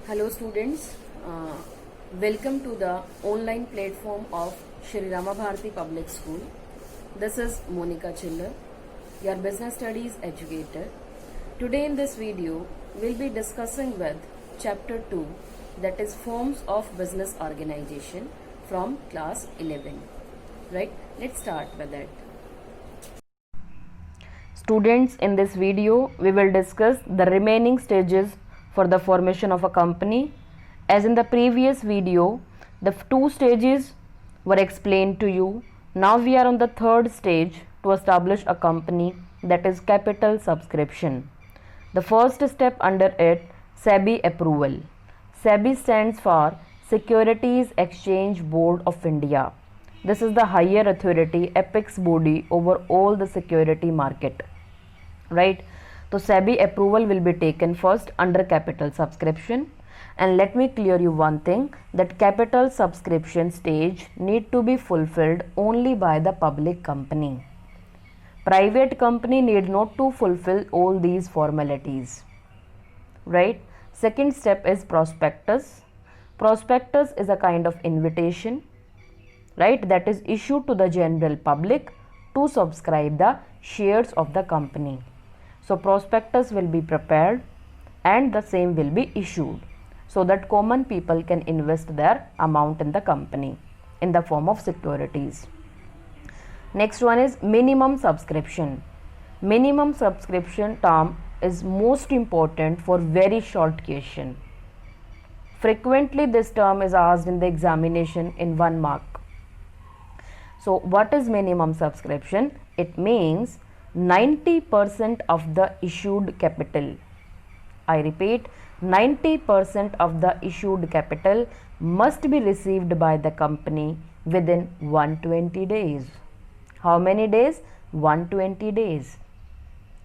Hello students, welcome to the online platform of Shri Rama Bharati Public School. This is Monica Chiller, your business studies educator. Today in this video, we'll be discussing with chapter 2, that is forms of business organization from class 11. Right, let's start with it. Students, in this video, we will discuss the remaining stages for the formation of a company. As in the previous video, the two stages were explained to you. Now we are on the third stage to establish a company, that is capital subscription. The first step under it, SEBI approval. SEBI stands for Securities Exchange Board of India. This is the higher authority, apex body over all the security market. Right, so SEBI approval will be taken first under capital subscription. And let me clear you one thing, that capital subscription stage need to be fulfilled only by the public company. Private company need not to fulfill all these formalities. Right, second step is prospectus. Prospectus is a kind of invitation, right, that is issued to the general public to subscribe the shares of the company. So prospectus will be prepared and the same will be issued so that common people can invest their amount in the company in the form of securities. Next one is minimum subscription. Minimum subscription term is most important for very short question. Frequently this term is asked in the examination in 1 mark. So what is minimum subscription? It means 90% of the issued capital. I repeat, 90% of the issued capital must be received by the company within 120 days. How many days? 120 days.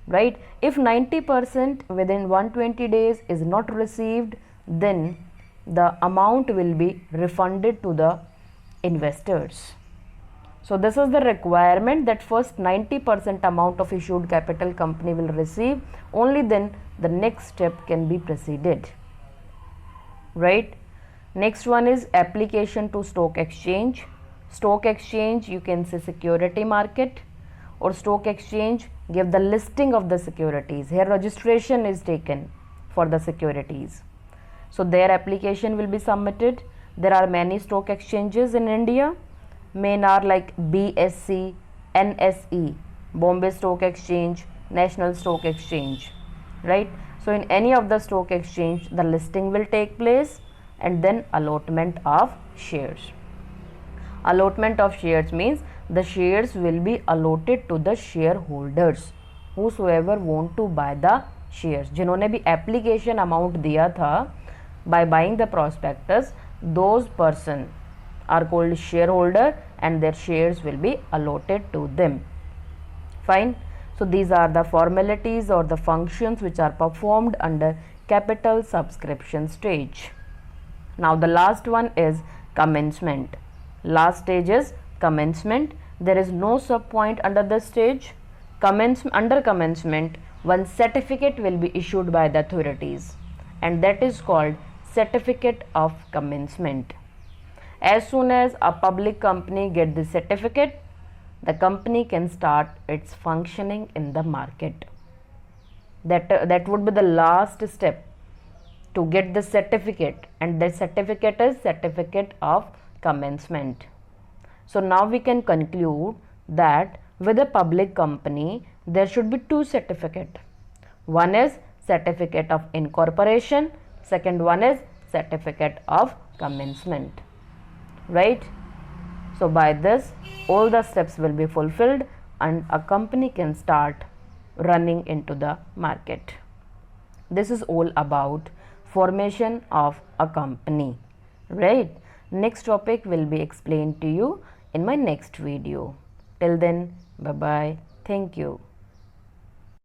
Right? If 90% within 120 days is not received, then the amount will be refunded to the investors. So this is the requirement, that first 90% amount of issued capital company will receive, only then the next step can be proceeded. Right. Next one is application to stock exchange. Stock exchange, you can say security market, or stock exchange give the listing of the securities. Here registration is taken for the securities. So their application will be submitted. There are many stock exchanges in India. Main are like BSE, NSE, Bombay Stock Exchange, National Stock Exchange, right? So in any of the stock exchange, the listing will take place and then allotment of shares. Allotment of shares means the shares will be allotted to the shareholders, whosoever want to buy the shares. जिन्होंने भी application amount दिया था by buying the prospectus, those person are called shareholder and their shares will be allotted to them. Fine. So these are the formalities or the functions which are performed under capital subscription stage. Now the last one is commencement. Last stage is commencement. There is no sub point under this stage. Under commencement, one certificate will be issued by the authorities, and that is called certificate of commencement. As soon as a public company get the certificate, the company can start its functioning in the market. That would be the last step to get the certificate, and the certificate is certificate of commencement. So now we can conclude that with a public company there should be two certificates. One is certificate of incorporation, second one is certificate of commencement. Right? So by this all the steps will be fulfilled and a company can start running into the market. This is all about formation of a company. Right? Next topic will be explained to you in my next video. Till then, bye bye. Thank you.